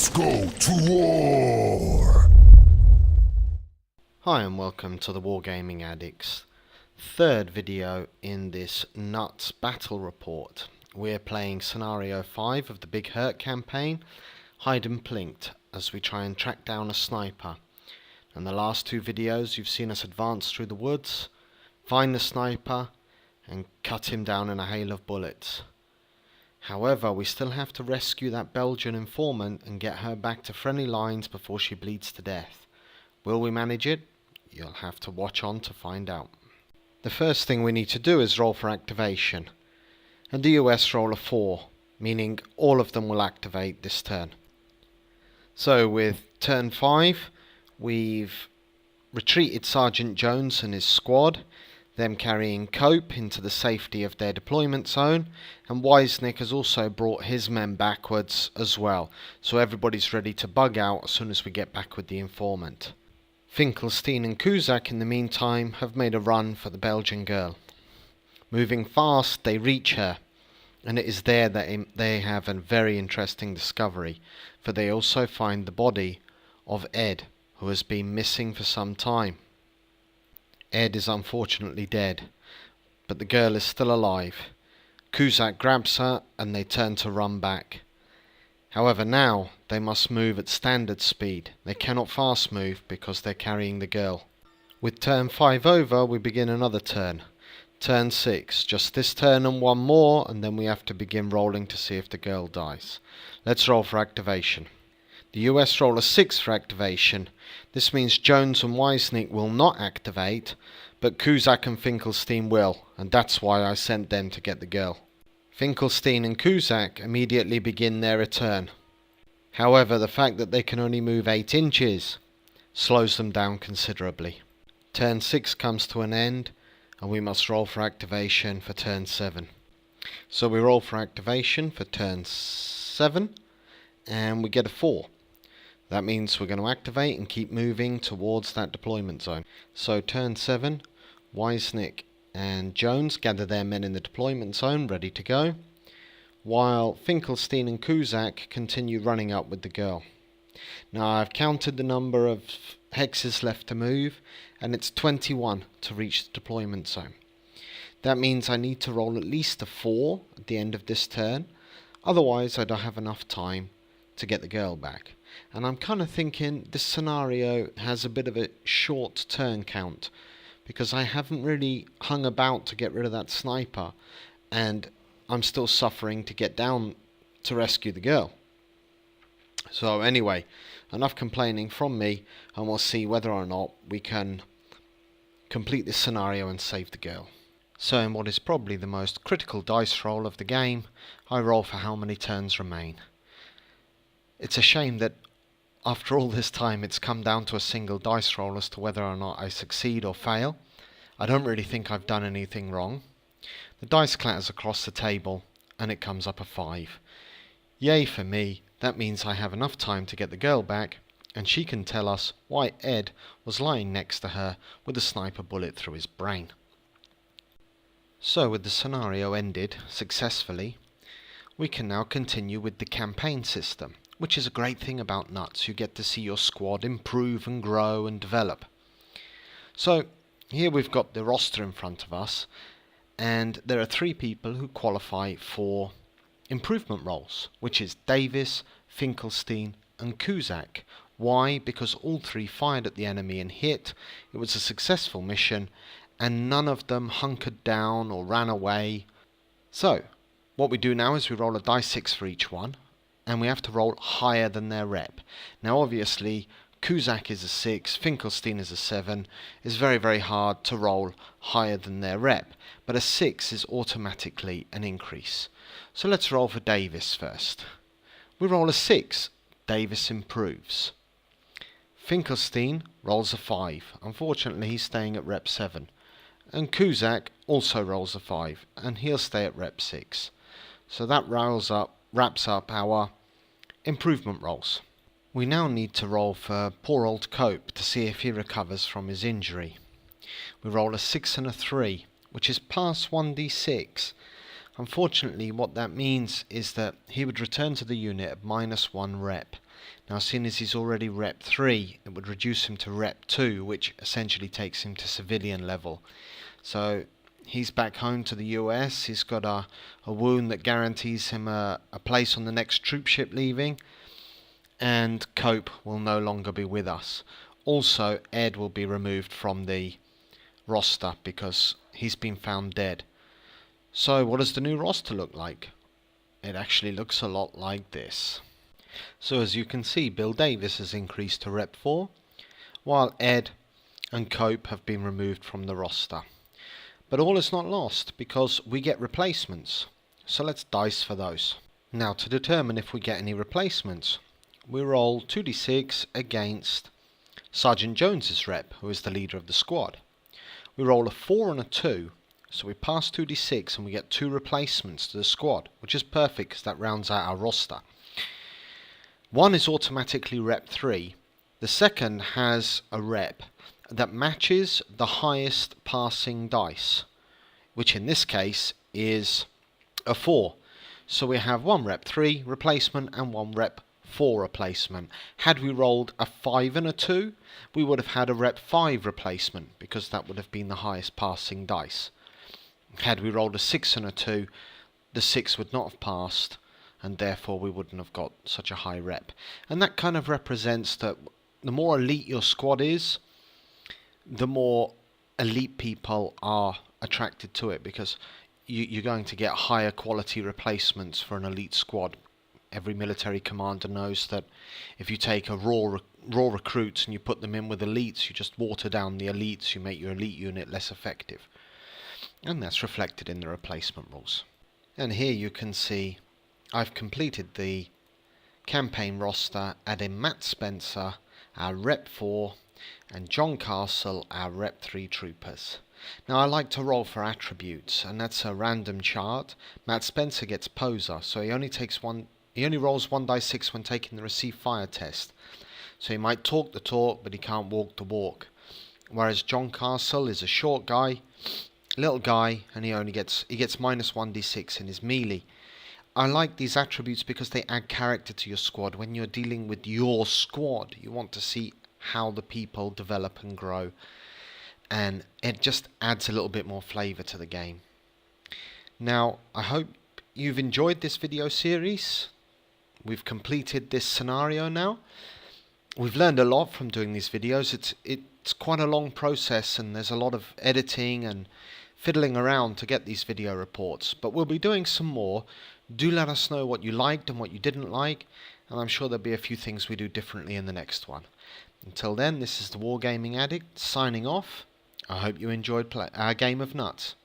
Let's go to war! Hi and welcome to the Wargaming Addict's third video in this nuts battle report. We're playing scenario 5 of the Big Hurt campaign, Hide and Plinked, as we try and track down a sniper. In the last two videos you've seen us advance through the woods, find the sniper and cut him down in a hail of bullets. However, we still have to rescue that Belgian informant and get her back to friendly lines before she bleeds to death. Will we manage it? You'll have to watch on to find out. The first thing we need to do is roll for activation. And the US roll a 4, meaning all of them will activate this turn. So with turn 5, we've retreated Sergeant Jones and his squad, them carrying Cope into the safety of their deployment zone, and Wisnik has also brought his men backwards as well, so everybody's ready to bug out as soon as we get back with the informant. Finkelstein and Kuzak in the meantime have made a run for the Belgian girl. Moving fast, they reach her, and it is there that they have a very interesting discovery, for they also find the body of Ed, who has been missing for some time. Ed is unfortunately dead, but the girl is still alive. Kuzak grabs her and they turn to run back. However, now they must move at standard speed. They cannot fast move because they're carrying the girl. With turn 5 over, we begin another turn. Turn 6, just this turn and one more, and then we have to begin rolling to see if the girl dies. Let's roll for activation. The US roll a 6 for activation. This means Jones and Wisnik will not activate, but Kuzak and Finkelstein will, and that's why I sent them to get the girl. Finkelstein and Kuzak immediately begin their return. However, the fact that they can only move 8 inches slows them down considerably. Turn 6 comes to an end, and we must roll for activation for turn 7. So we roll for activation for turn 7, and we get a 4. That means we're going to activate and keep moving towards that deployment zone. So turn 7, Wisnik and Jones gather their men in the deployment zone ready to go, while Finkelstein and Kuzak continue running up with the girl. Now I've counted the number of hexes left to move, and it's 21 to reach the deployment zone. That means I need to roll at least a 4 at the end of this turn, otherwise I don't have enough time to get the girl back. And I'm kind of thinking this scenario has a bit of a short turn count, because I haven't really hung about to get rid of that sniper, and I'm still suffering to get down to rescue the girl. So anyway, enough complaining from me, and we'll see whether or not we can complete this scenario and save the girl. So in what is probably the most critical dice roll of the game, I roll for how many turns remain. It's a shame that after all this time it's come down to a single dice roll as to whether or not I succeed or fail. I don't really think I've done anything wrong. The dice clatters across the table and it comes up a 5. Yay for me, that means I have enough time to get the girl back, and she can tell us why Ed was lying next to her with a sniper bullet through his brain. So with the scenario ended successfully, we can now continue with the campaign system, which is a great thing about Nuts. You get to see your squad improve and grow and develop. So here we've got the roster in front of us, and there are 3 people who qualify for improvement roles, which is Davis, Finkelstein and Kuzak. Why? Because all 3 fired at the enemy and hit. It was a successful mission, and none of them hunkered down or ran away. So what we do now is we roll a die 6 for each one, and we have to roll higher than their rep. Now obviously Kuzak is a 6, Finkelstein is a 7. It's very, very hard to roll higher than their rep, but a 6 is automatically an increase. So let's roll for Davis first. We roll a 6, Davis improves. Finkelstein rolls a 5, unfortunately he's staying at rep 7. And Kuzak also rolls a 5, and he'll stay at rep 6. So that wraps up our improvement rolls. We now need to roll for poor old Cope to see if he recovers from his injury. We roll a 6 and a 3, which is past 1d6. Unfortunately, what that means is that he would return to the unit at -1 rep, Now seeing as he's already Rep 3, it would reduce him to Rep 2, which essentially takes him to civilian level. So he's back home to the US. He's got a wound that guarantees him a place on the next troop ship leaving, and Cope will no longer be with us. Also, Ed will be removed from the roster because he's been found dead. So what does the new roster look like? It actually looks a lot like this. So as you can see, Bill Davis has increased to Rep 4, while Ed and Cope have been removed from the roster. But all is not lost, because we get replacements. So let's dice for those. Now to determine if we get any replacements, we roll 2d6 against Sergeant Jones's rep, who is the leader of the squad. We roll a 4 and a 2, so we pass 2d6 and we get 2 replacements to the squad, which is perfect because that rounds out our roster. One is automatically Rep 3. The second has a rep that matches the highest passing dice, which in this case is a 4. So we have one Rep 3 replacement and one Rep 4 replacement. Had we rolled a 5 and a 2, we would have had a Rep 5 replacement, because that would have been the highest passing dice. Had we rolled a 6 and a 2, the 6 would not have passed, and therefore we wouldn't have got such a high rep. And that kind of represents that the more elite your squad is, the more elite people are attracted to it, because you're going to get higher quality replacements for an elite squad. Every military commander knows that if you take a raw recruits and you put them in with elites, you just water down the elites, you make your elite unit less effective. And that's reflected in the replacement rules. And here you can see I've completed the campaign roster, adding Matt Spencer, our Rep 4, and John Castle, our Rep 3 troopers. Now I like to roll for attributes, and that's a random chart. Matt Spencer gets poser, so he only rolls 1d6 when taking the receive fire test. So he might talk the talk, but he can't walk the walk. Whereas John Castle is a short guy, little guy, and he gets minus 1d6 in his melee. I like these attributes because they add character to your squad. When you're dealing with your squad, you want to see how the people develop and grow, and it just adds a little bit more flavour to the game. Now, I hope you've enjoyed this video series. We've completed this scenario now. We've learned a lot from doing these videos. It's quite a long process, and there's a lot of editing and fiddling around to get these video reports, but we'll be doing some more. Do let us know what you liked and what you didn't like, and I'm sure there'll be a few things we do differently in the next one. Until then, this is the Wargaming Addict signing off. I hope you enjoyed our game of nuts.